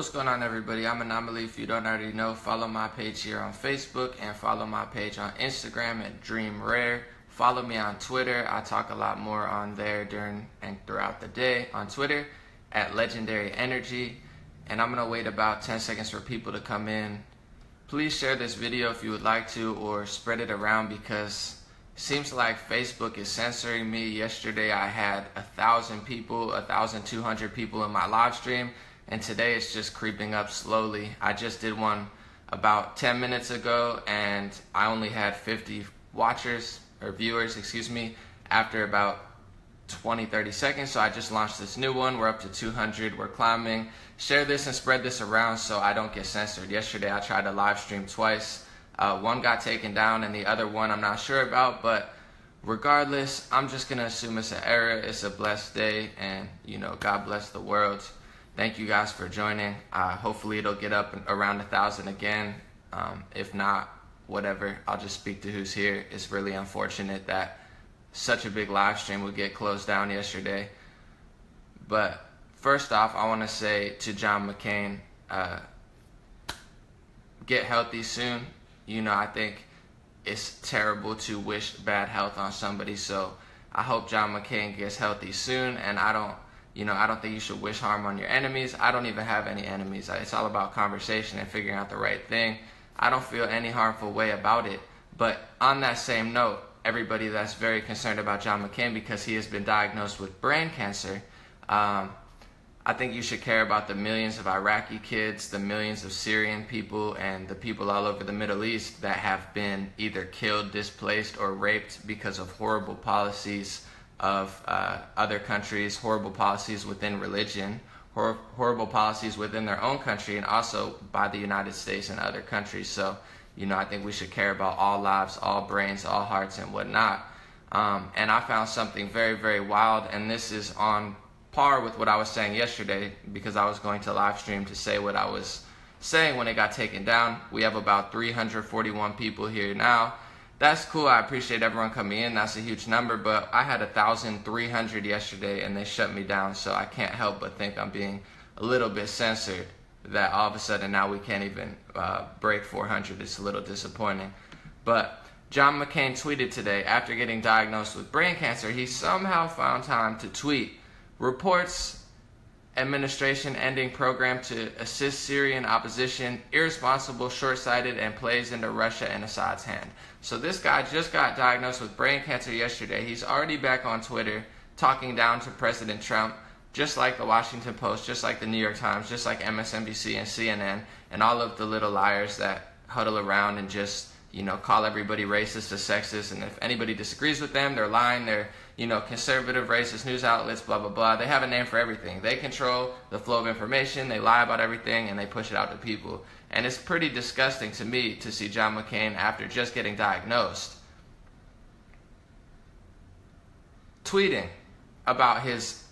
What's going on, everybody? I'm Anomaly. If you don't already know, follow my page here on Facebook and follow my page on Instagram at Dream Rare. Follow me on Twitter. I talk a lot more on there during and throughout the day on Twitter at Legendary Energy. And I'm going to wait about 10 seconds for people to come in. Please share this video if you would like to, or spread it around, because it seems like Facebook is censoring me. Yesterday I had 1,000 people, 1,200 people in my live stream. And today it's just creeping up slowly. I just did one about 10 minutes ago and I only had 50 watchers or viewers, after about 20-30 seconds. So I just launched this new one. We're up to 200. We're climbing. Share this and spread this around so I don't get censored. Yesterday I tried to live stream twice. One got taken down and the other one I'm not sure about, but regardless, I'm just gonna assume it's an error. It's a blessed day, and God bless the world. Thank you guys for joining. Hopefully it'll get up around 1,000 again. If not, whatever, I'll just speak to who's here. It's really unfortunate that such a big live stream would get closed down yesterday. But first off, I want to say to Jones McCain, get healthy soon. I think it's terrible to wish bad health on somebody, so I hope Jones McCain gets healthy soon. And I don't think you should wish harm on your enemies. I don't even have any enemies. It's all about conversation and figuring out the right thing. I don't feel any harmful way about it. But on that same note, everybody that's very concerned about Jones McCain because he has been diagnosed with brain cancer, I think you should care about the millions of Iraqi kids, the millions of Syrian people, and the people all over the Middle East that have been either killed, displaced, or raped because of horrible policies of other countries, horrible policies within religion, horrible policies within their own country, and also by the United States and other countries. So, I think we should care about all lives, all brains, all hearts, and whatnot. And I found something very, very wild, and this is on par with what I was saying yesterday, because I was going to live stream to say what I was saying when it got taken down. We have about 341 people here now. That's cool. I appreciate everyone coming in. That's a huge number, but I had 1,300 yesterday and they shut me down, so I can't help but think I'm being a little bit censored, that all of a sudden now we can't even break 400. It's a little disappointing. But Jones McCain tweeted today, after getting diagnosed with brain cancer, he somehow found time to tweet, reports administration ending program to assist Syrian opposition, irresponsible, short-sighted, and plays into Russia and Assad's hand. So this guy just got diagnosed with brain cancer yesterday. He's already back on Twitter talking down to President Trump, just like the Washington Post, just like the New York Times, just like MSNBC and CNN, and all of the little liars that huddle around and just call everybody racist or sexist, and if anybody disagrees with them, they're lying. They're conservative, racist news outlets, blah, blah, blah. They have a name for everything. They control the flow of information, they lie about everything, and they push it out to people. And it's pretty disgusting to me to see Jones McCain, after just getting diagnosed, tweeting about his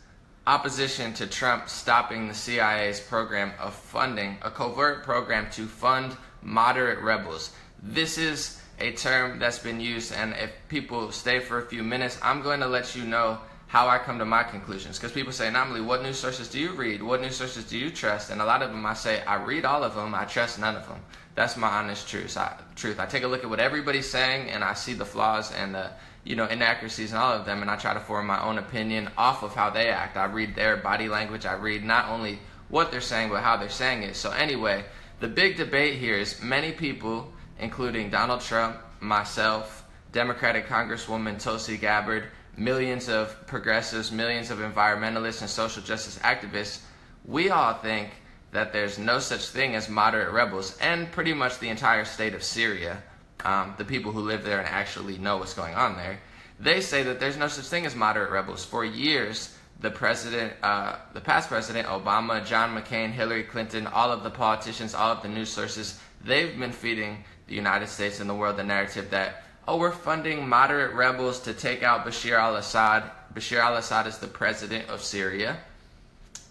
opposition to Trump stopping the CIA's program of funding, a covert program to fund moderate rebels. This is a term that's been used, and if people stay for a few minutes, I'm going to let you know how I come to my conclusions. Because people say, Anomaly, what news sources do you read? What news sources do you trust? And a lot of them I say, I read all of them, I trust none of them. That's my honest truth. I take a look at what everybody's saying, and I see the flaws and the inaccuracies in all of them, and I try to form my own opinion off of how they act. I read their body language. I read not only what they're saying, but how they're saying it. So anyway, the big debate here is many people, including Donald Trump, myself, Democratic Congresswoman Tulsi Gabbard, millions of progressives, millions of environmentalists and social justice activists, we all think that there's no such thing as moderate rebels, and pretty much the entire state of Syria, the people who live there and actually know what's going on there, they say that there's no such thing as moderate rebels. For years, the past president, Obama, John McCain, Hillary Clinton, all of the politicians, all of the news sources, they've been feeding the United States and the world the narrative that, oh, we're funding moderate rebels to take out Bashar al-Assad. Bashar al-Assad is the president of Syria,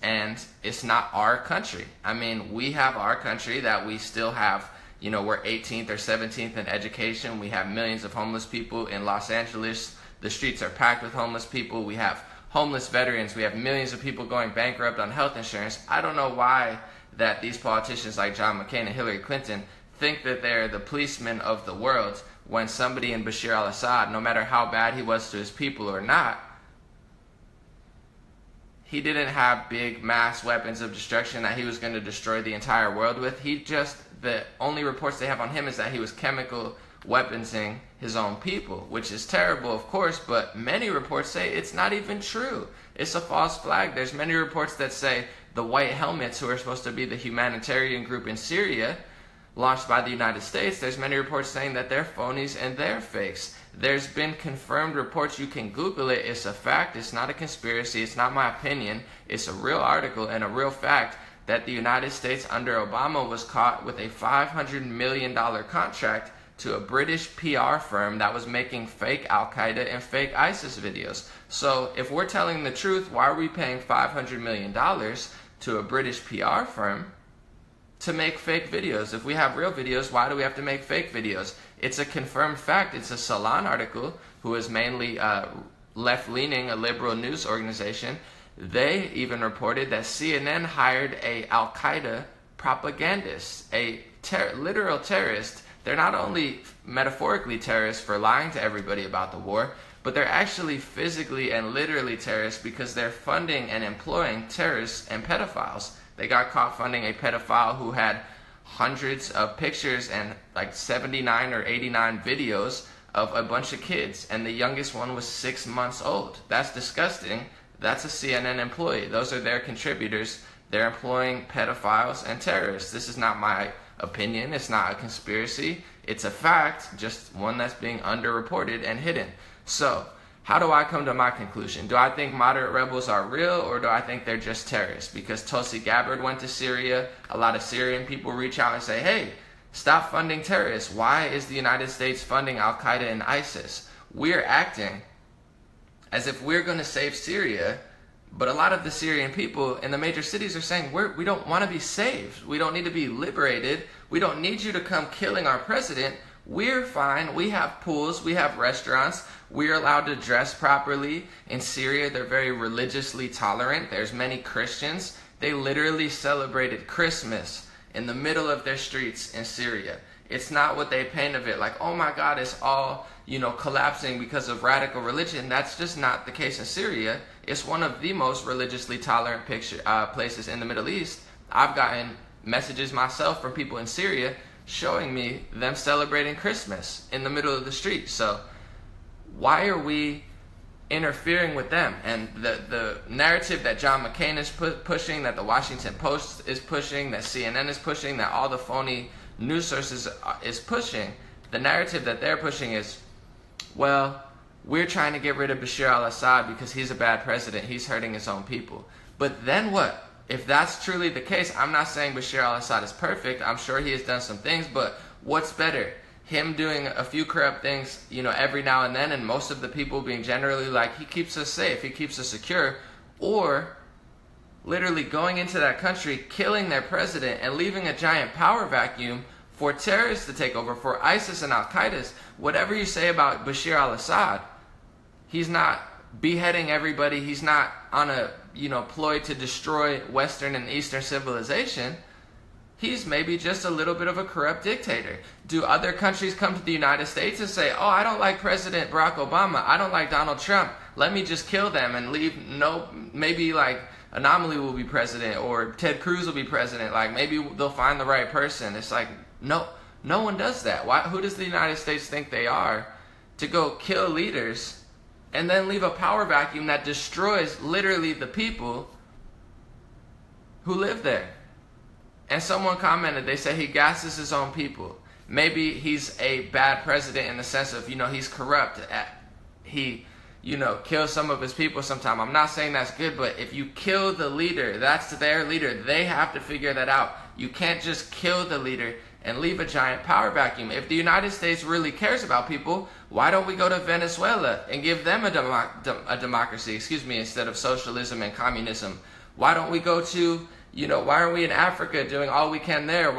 and it's not our country. I mean, we have our country that we still have, we're 18th or 17th in education. We have millions of homeless people in Los Angeles. The streets are packed with homeless people. We have homeless veterans. We have millions of people going bankrupt on health insurance. I don't know why that these politicians like John McCain and Hillary Clinton think that they're the policemen of the world, when somebody in Bashar al-Assad, no matter how bad he was to his people or not, he didn't have big mass weapons of destruction that he was going to destroy the entire world with. The only reports they have on him is that he was chemical weaponsing his own people, which is terrible, of course, but many reports say it's not even true. It's a false flag. There's many reports that say the White Helmets, who are supposed to be the humanitarian group in Syria, launched by the United States, there's many reports saying that they're phonies and they're fakes. There's been confirmed reports. You can Google it. It's a fact. It's not a conspiracy. It's not my opinion. It's a real article and a real fact that the United States under Obama was caught with a $500 million contract to a British PR firm that was making fake Al-Qaeda and fake ISIS videos. So if we're telling the truth, why are we paying $500 million to a British PR firm to make fake videos? If we have real videos, why do we have to make fake videos? It's a confirmed fact. It's a Salon article, who is mainly left-leaning, a liberal news organization. They even reported that CNN hired a Al-Qaeda propagandist, a literal terrorist. They're not only metaphorically terrorists for lying to everybody about the war, but they're actually physically and literally terrorists because they're funding and employing terrorists and pedophiles. They got caught funding a pedophile who had hundreds of pictures and like 79 or 89 videos of a bunch of kids, and the youngest one was 6 months old. That's disgusting. That's a CNN employee. Those are their contributors. They're employing pedophiles and terrorists. This is not my opinion. It's not a conspiracy. It's a fact, just one that's being underreported and hidden. So, how do I come to my conclusion? Do I think moderate rebels are real, or do I think they're just terrorists? Because Tulsi Gabbard went to Syria. A lot of Syrian people reach out and say, hey, stop funding terrorists. Why is the United States funding Al-Qaeda and ISIS? We're acting as if we're going to save Syria, but a lot of the Syrian people in the major cities are saying, we don't want to be saved. We don't need to be liberated. We don't need you to come killing our president. We're fine. We have pools. We have restaurants. We're allowed to dress properly. In Syria, they're very religiously tolerant. There's many Christians. They literally celebrated Christmas in the middle of their streets in Syria. It's not what they paint of it, like, oh my God, it's all, collapsing because of radical religion. That's just not the case in Syria. It's one of the most religiously tolerant places in the Middle East. I've gotten messages myself from people in Syria showing me them celebrating Christmas in the middle of the street. So why are we interfering with them? And the narrative that John McCain is pushing, that the Washington Post is pushing, that CNN is pushing, that all the phony news sources is pushing, the narrative that they're pushing is, well, we're trying to get rid of Bashar al-Assad because he's a bad president. He's hurting his own people. But then what? If that's truly the case, I'm not saying Bashar al-Assad is perfect. I'm sure he has done some things, but what's better? Him doing a few corrupt things, every now and then, and most of the people being generally like, he keeps us safe, he keeps us secure, or literally going into that country, killing their president, and leaving a giant power vacuum for terrorists to take over, for ISIS and Al-Qaeda. Whatever you say about Bashar al-Assad, he's not beheading everybody. He's not on a ploy to destroy Western and Eastern civilization. He's maybe just a little bit of a corrupt dictator. Do other countries come to the United States and say, oh, I don't like President Barack Obama, I don't like Donald Trump, let me just kill them and leave? No, maybe like Anomaly will be president, or Ted Cruz will be president. Like, maybe they'll find the right person. It's like, no one does that. Who does the United States think they are to go kill leaders and then leave a power vacuum that destroys literally the people who live there? And someone commented, they say he gasses his own people. Maybe he's a bad president in the sense of, he's corrupt. He, kills some of his people sometime. I'm not saying that's good, but if you kill the leader, that's their leader. They have to figure that out. You can't just kill the leader and leave a giant power vacuum. If the United States really cares about people, why don't we go to Venezuela and give them a democracy, instead of socialism and communism? Why don't we go to, why are we in Africa doing all we can there?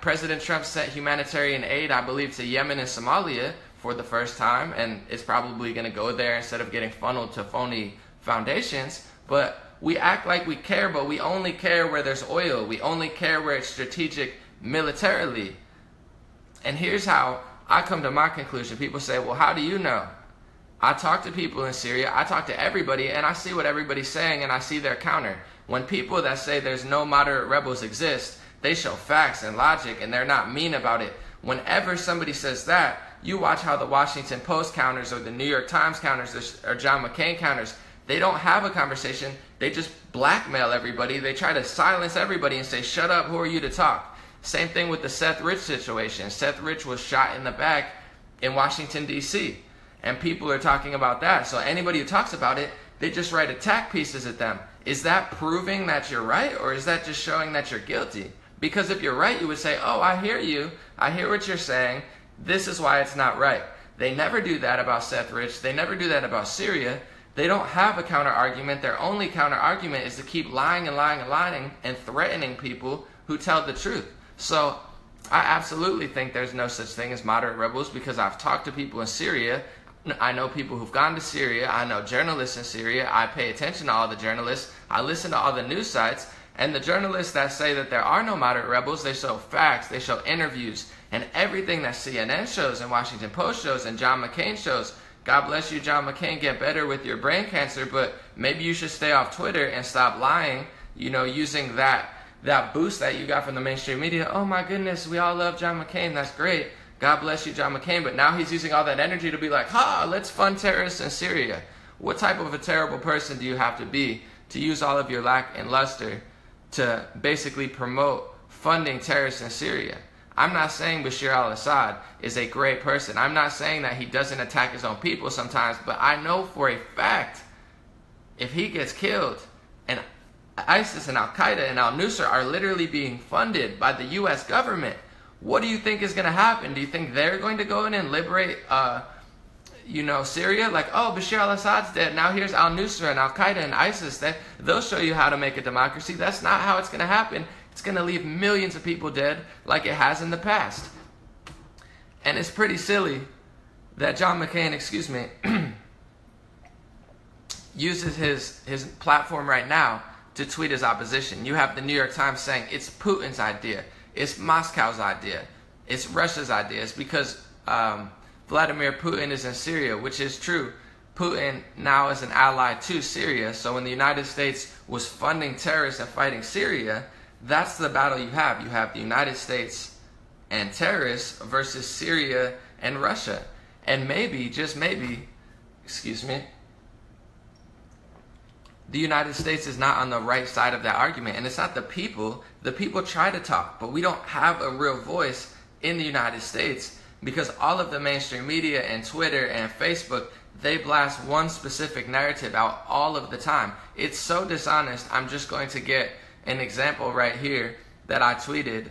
President Trump sent humanitarian aid, I believe, to Yemen and Somalia for the first time, and it's probably going to go there instead of getting funneled to phony foundations. But we act like we care, but we only care where there's oil. We only care where it's strategic militarily. And here's how I come to my conclusion. People say, well, how do you know? I talk to people in Syria, I talk to everybody, and I see what everybody's saying, and I see their counter. When people that say there's no moderate rebels exist, they show facts and logic, and they're not mean about it. Whenever somebody says that, you watch how the Washington Post counters or the New York Times counters or John McCain counters. They don't have a conversation. They just blackmail everybody. They try to silence everybody and say, shut up, who are you to talk? Same thing with the Seth Rich situation. Seth Rich was shot in the back in Washington, D.C., and people are talking about that. So anybody who talks about it, they just write attack pieces at them. Is that proving that you're right, or is that just showing that you're guilty? Because if you're right, you would say, oh, I hear you. I hear what you're saying. This is why it's not right. They never do that about Seth Rich. They never do that about Syria. They don't have a counter argument. Their only counter argument is to keep lying and lying and lying and threatening people who tell the truth. So I absolutely think there's no such thing as moderate rebels, because I've talked to people in Syria. I know people who've gone to Syria. I know journalists in Syria. I pay attention to all the journalists. I listen to all the news sites. And the journalists that say that there are no moderate rebels, they show facts, they show interviews, and everything that CNN shows and Washington Post shows and John McCain shows. God bless you, John McCain, get better with your brain cancer, but maybe you should stay off Twitter and stop lying, using that boost that you got from the mainstream media. Oh my goodness, we all love John McCain, that's great. God bless you, John McCain, but now he's using all that energy to be like, let's fund terrorists in Syria. What type of a terrible person do you have to be to use all of your lack and luster to basically promote funding terrorists in Syria? I'm not saying Bashar al-Assad is a great person. I'm not saying that he doesn't attack his own people sometimes, but I know for a fact if he gets killed, and ISIS and Al-Qaeda and Al-Nusra are literally being funded by the U.S. government, what do you think is going to happen? Do you think they're going to go in and liberate Syria? Like, oh, Bashar al-Assad's dead. Now here's Al-Nusra and Al-Qaeda and ISIS. They'll show you how to make a democracy. That's not how it's going to happen. It's going to leave millions of people dead like it has in the past. And it's pretty silly that John McCain, uses his platform right now to tweet his opposition. You have the New York Times saying it's Putin's idea. It's Moscow's idea. It's Russia's idea. It's because Vladimir Putin is in Syria, which is true. Putin now is an ally to Syria. So when the United States was funding terrorists and fighting Syria, that's the battle you have. You have the United States and terrorists versus Syria and Russia. And maybe, just maybe, the United States is not on the right side of that argument. And it's not the people. The people try to talk, but we don't have a real voice in the United States because all of the mainstream media and Twitter and Facebook, they blast one specific narrative out all of the time. It's so dishonest. I'm just going to get an example right here that I tweeted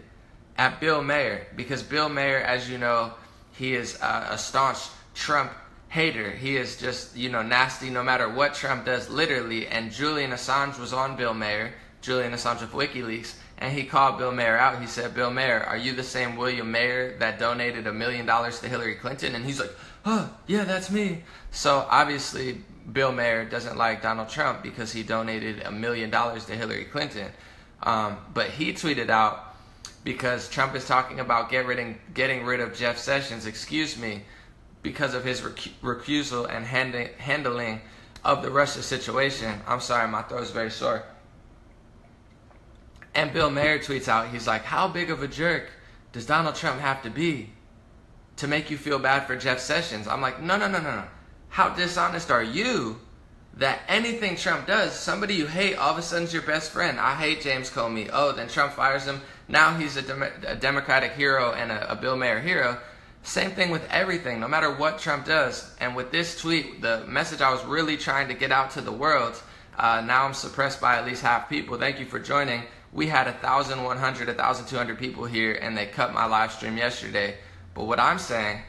at Bill Maher, because Bill Maher, as you know, he is a staunch Trump hater. He is just, nasty no matter what Trump does, literally. And Julian Assange was on Bill Maher, Julian Assange of WikiLeaks, and he called Bill Maher out. He said, Bill Maher, are you the same William Maher that donated $1 million to Hillary Clinton? And he's like, oh, yeah, that's me. So obviously Bill Maher doesn't like Donald Trump because he donated $1 million to Hillary Clinton. But he tweeted out, because Trump is talking about getting rid of Jeff Sessions, because of his recusal and handling of the Russia situation. I'm sorry, my throat's very sore. And Bill Maher tweets out, he's like, how big of a jerk does Donald Trump have to be to make you feel bad for Jeff Sessions? I'm like, no. How dishonest are you that anything Trump does, somebody you hate, all of a sudden is your best friend? I hate James Comey. Oh, then Trump fires him. Now he's a Democratic hero and a Bill Maher hero. Same thing with everything, no matter what Trump does. And with this tweet, the message I was really trying to get out to the world, now I'm suppressed by at least half people. Thank you for joining. We had 1,100, 1,200 people here, and they cut my live stream yesterday. But what I'm saying,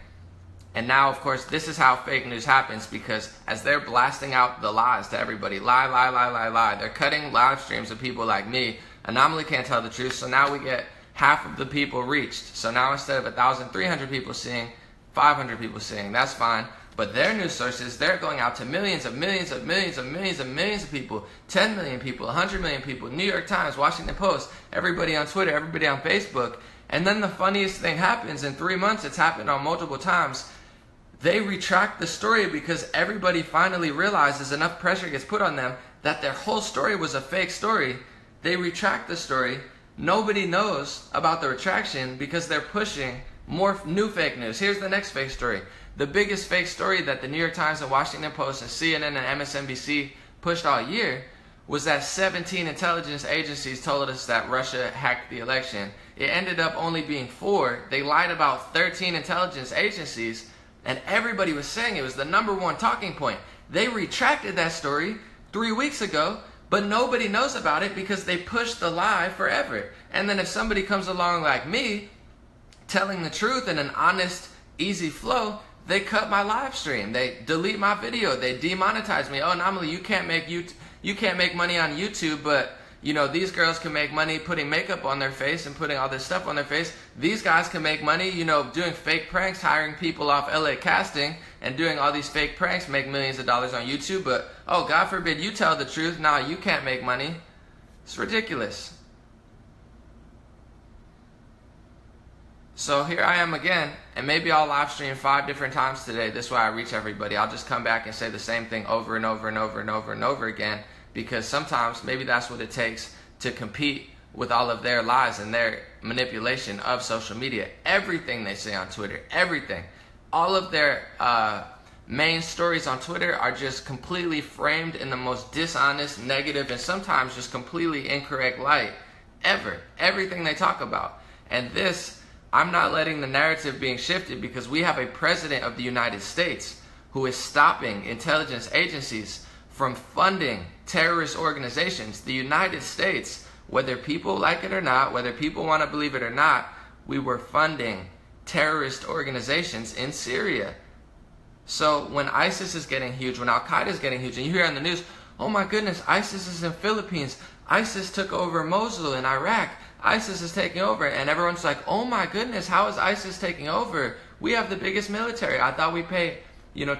and now, of course, this is how fake news happens, because as they're blasting out the lies to everybody, lie, they're cutting live streams of people like me. Anomaly can't tell the truth, so now we get half of the people reached. So now instead of 1,300 people seeing, 500 people seeing. That's fine. But their news sources, they're going out to millions of people, 10 million people, 100 million people, New York Times, Washington Post, everybody on Twitter, everybody on Facebook. And then the funniest thing happens. In 3 months, it's happened on multiple times. They retract the story because everybody finally realizes, enough pressure gets put on them, that their whole story was a fake story. They retract the story. Nobody knows about the retraction because they're pushing more new fake news. Here's the next fake story. The biggest fake story that the New York Times and Washington Post and CNN and MSNBC pushed all year was that 17 intelligence agencies told us that Russia hacked the election. It ended up only being 4. They lied about 13 intelligence agencies, and everybody was saying it was the #1 talking point. They retracted that story 3 weeks ago, but nobody knows about it because they pushed the lie forever. And then if somebody comes along like me, telling the truth in an honest, easy flow, they cut my live stream. They delete my video. They demonetize me. Oh, Namali, you can't make money on YouTube, but these girls can make money putting makeup on their face and putting all this stuff on their face. These guys can make money, doing fake pranks, hiring people off LA Casting and doing all these fake pranks, make millions of dollars on YouTube. But, oh, God forbid you tell the truth. Nah, you can't make money. It's ridiculous. So here I am again, and maybe I'll live stream 5 different times today. This way I reach everybody. I'll just come back and say the same thing over and over and over and over and over again, because sometimes maybe that's what it takes to compete with all of their lies and their manipulation of social media. Everything they say on Twitter, everything. All of their main stories on Twitter are just completely framed in the most dishonest, negative, and sometimes just completely incorrect light ever. Everything they talk about. And this, I'm not letting the narrative being shifted, because we have a president of the United States who is stopping intelligence agencies from funding terrorist organizations. The United States, whether people like it or not, whether people want to believe it or not, we were funding terrorist organizations in Syria. So when ISIS is getting huge, when Al-Qaeda is getting huge, and you hear on the news, oh my goodness, ISIS is in Philippines, ISIS took over Mosul in Iraq, ISIS is taking over, and everyone's like, oh my goodness, how is ISIS taking over? We have the biggest military. I thought we paid,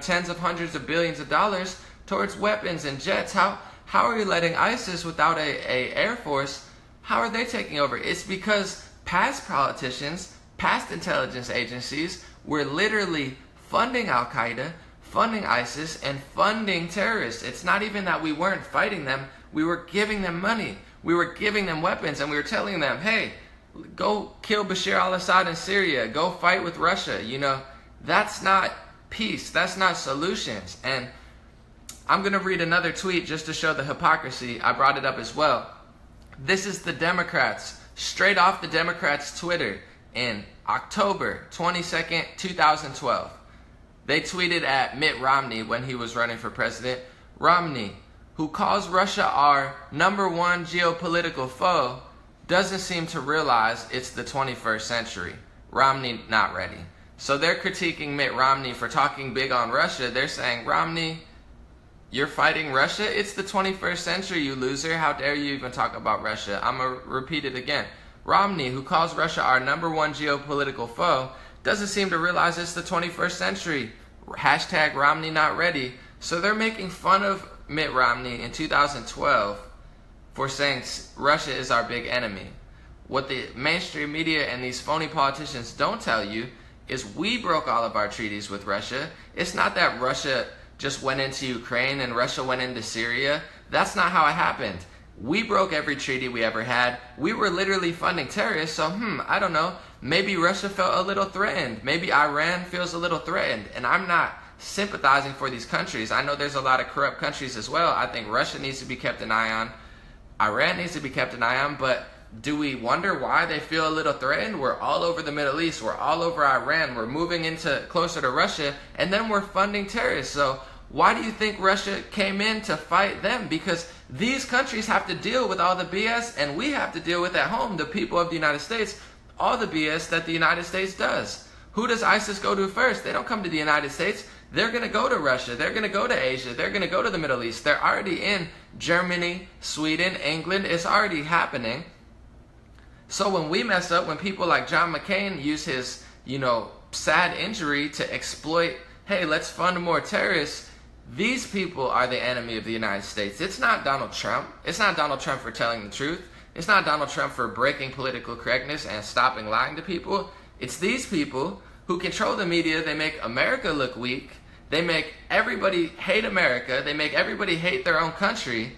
tens of hundreds of billions of dollars towards weapons and jets. How are you letting ISIS without a air force? How are they taking over? It's because past politicians, past intelligence agencies were literally funding Al-Qaeda, funding ISIS, and funding terrorists. It's not even that we weren't fighting them. We were giving them money. We were giving them weapons, and we were telling them, hey, go kill Bashar al-Assad in Syria. Go fight with Russia. That's not peace. That's not solutions. And I'm going to read another tweet just to show the hypocrisy. I brought it up as well. This is the Democrats, straight off the Democrats' Twitter in October 22nd, 2012. They tweeted at Mitt Romney when he was running for president. Romney, who calls Russia our #1 geopolitical foe, doesn't seem to realize it's the 21st century. Romney not ready. So they're critiquing Mitt Romney for talking big on Russia. They're saying, Romney, you're fighting Russia? It's the 21st century, you loser. How dare you even talk about Russia? I'm going to repeat it again. Romney, who calls Russia our #1 geopolitical foe, doesn't seem to realize it's the 21st century. Hashtag Romney not ready. So they're making fun of Mitt Romney in 2012 for saying Russia is our big enemy. What the mainstream media and these phony politicians don't tell you is we broke all of our treaties with Russia. It's not that Russia just went into Ukraine and Russia went into Syria. That's not how it happened. We broke every treaty we ever had. We were literally funding terrorists, so I don't know. Maybe Russia felt a little threatened. Maybe Iran feels a little threatened. And I'm not sympathizing for these countries. I know there's a lot of corrupt countries as well. I think Russia needs to be kept an eye on. Iran needs to be kept an eye on. But do we wonder why they feel a little threatened? We're all over the Middle East. We're all over Iran. We're moving into closer to Russia. And then we're funding terrorists. So why do you think Russia came in to fight them? Because these countries have to deal with all the BS, and we have to deal with at home, the people of the United States, all the BS that the United States does. Who does ISIS go to first? They don't come to the United States. They're going to go to Russia. They're going to go to Asia. They're going to go to the Middle East. They're already in Germany, Sweden, England. It's already happening. So when we mess up, when people like Jones Megyn use his, sad injury to exploit hey, let's fund more terrorists, these people are the enemy of the United States. It's not Donald Trump. It's not Donald Trump for telling the truth. It's not Donald Trump for breaking political correctness and stopping lying to people. It's these people who control the media. They make America look weak. They make everybody hate America. They make everybody hate their own country.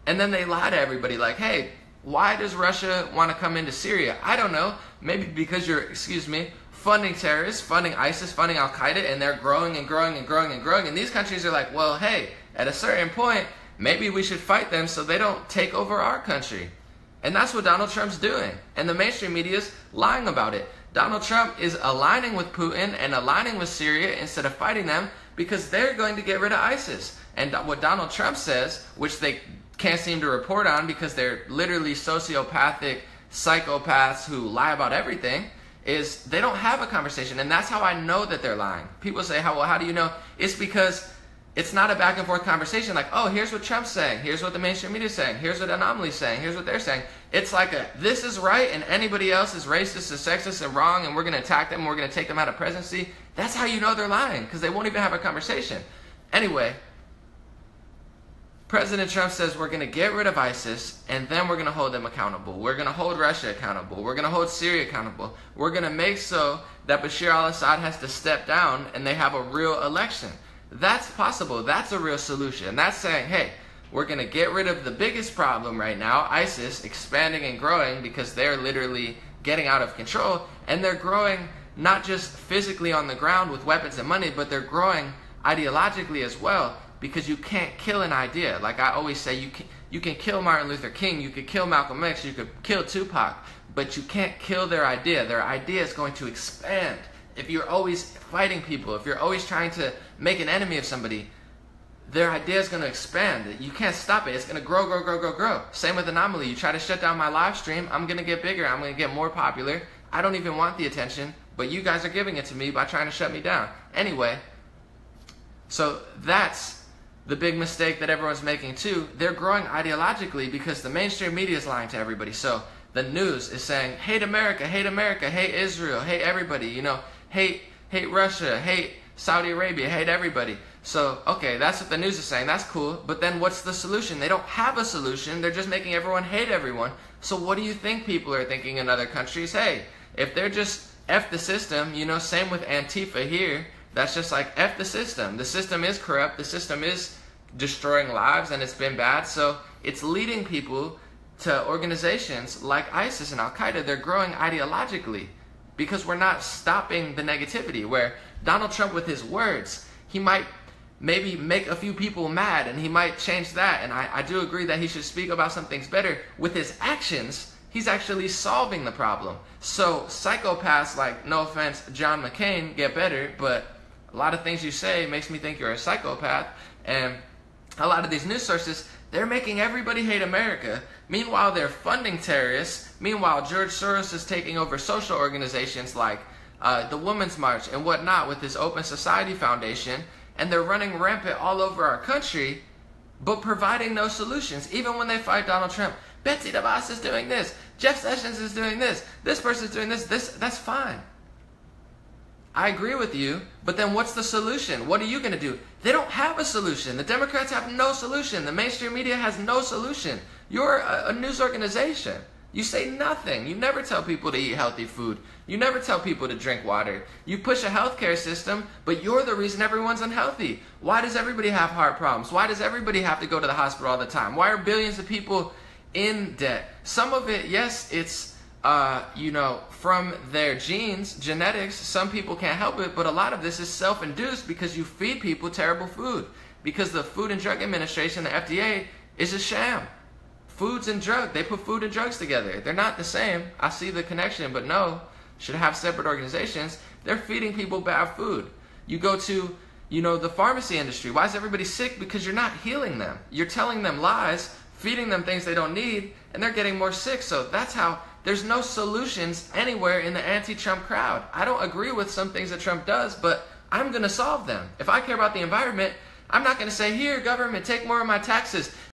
And then they lie to everybody like, hey, why does Russia want to come into Syria? I don't know. Maybe because you're, funding terrorists, funding ISIS, funding Al-Qaeda, and they're growing and growing and growing and growing. And these countries are like, well, hey, at a certain point, maybe we should fight them so they don't take over our country. And that's what Donald Trump's doing. And the mainstream media is lying about it. Donald Trump is aligning with Putin and aligning with Syria instead of fighting them because they're going to get rid of ISIS. And what Donald Trump says, which they can't seem to report on because they're literally sociopathic psychopaths who lie about everything, is they don't have a conversation. And that's how I know that they're lying. People say, how do you know? It's because it's not a back and forth conversation like, oh, here's what Trump's saying, here's what the mainstream media is saying, here's what Anomaly's saying, here's what they're saying. It's like this is right and anybody else is racist and sexist and wrong and we're going to attack them and we're going to take them out of presidency. That's how you know they're lying, because they won't even have a conversation. Anyway, President Trump says we're going to get rid of ISIS and then we're going to hold them accountable. We're going to hold Russia accountable. We're going to hold Syria accountable. We're going to make so that Bashar al-Assad has to step down and they have a real election. That's possible. That's a real solution. That's saying, hey, we're going to get rid of the biggest problem right now, ISIS, expanding and growing because they're literally getting out of control. And they're growing not just physically on the ground with weapons and money, but they're growing ideologically as well, because you can't kill an idea. Like I always say, you can kill Martin Luther King, you could kill Malcolm X, you could kill Tupac, but you can't kill their idea. Their idea is going to expand. If you're always fighting people, if you're always trying to make an enemy of somebody, their idea is going to expand. You can't stop it. It's going to grow, grow, grow, grow, grow. Same with Anomaly. You try to shut down my live stream, I'm going to get bigger. I'm going to get more popular. I don't even want the attention, but you guys are giving it to me by trying to shut me down. Anyway, so that's the big mistake that everyone's making too. They're growing ideologically because the mainstream media is lying to everybody. So the news is saying, hate America, hate Israel, hate everybody, hate Russia, hate Saudi Arabia, hate everybody. So, okay, that's what the news is saying. That's cool. But then what's the solution? They don't have a solution. They're just making everyone hate everyone. So what do you think people are thinking in other countries? Hey, if they're just F the system, same with Antifa here. That's just like F the system. The system is corrupt. The system is destroying lives and it's been bad. So it's leading people to organizations like ISIS and Al-Qaeda. They're growing ideologically because we're not stopping the negativity. Where Donald Trump with his words, he might maybe make a few people mad and he might change that. And I do agree that he should speak about some things better. With his actions, he's actually solving the problem. So psychopaths like, no offense, John McCain, get better, but a lot of things you say makes me think you're a psychopath. And a lot of these news sources, they're making everybody hate America. Meanwhile, they're funding terrorists. Meanwhile, George Soros is taking over social organizations like the Women's March and whatnot with his Open Society Foundation. And they're running rampant all over our country, but providing no solutions. Even when they fight Donald Trump, Betsy DeVos is doing this, Jeff Sessions is doing this person's doing this, that's fine. I agree with you, but then what's the solution? What are you going to do? They don't have a solution. The Democrats have no solution. The mainstream media has no solution. You're a news organization. You say nothing. You never tell people to eat healthy food. You never tell people to drink water. You push a healthcare system, but you're the reason everyone's unhealthy. Why does everybody have heart problems? Why does everybody have to go to the hospital all the time? Why are billions of people in debt? Some of it, yes, it's from their genes, genetics. Some people can't help it, but a lot of this is self-induced because you feed people terrible food. Because the Food and Drug Administration, the FDA, is a sham. Foods and drugs, they put food and drugs together. They're not the same. I see the connection, but no, should have separate organizations. They're feeding people bad food. You go to, the pharmacy industry. Why is everybody sick? Because you're not healing them. You're telling them lies, feeding them things they don't need, and they're getting more sick. So that's how there's no solutions anywhere in the anti-Trump crowd. I don't agree with some things that Trump does, but I'm going to solve them. If I care about the environment, I'm not going to say, here, government, take more of my taxes.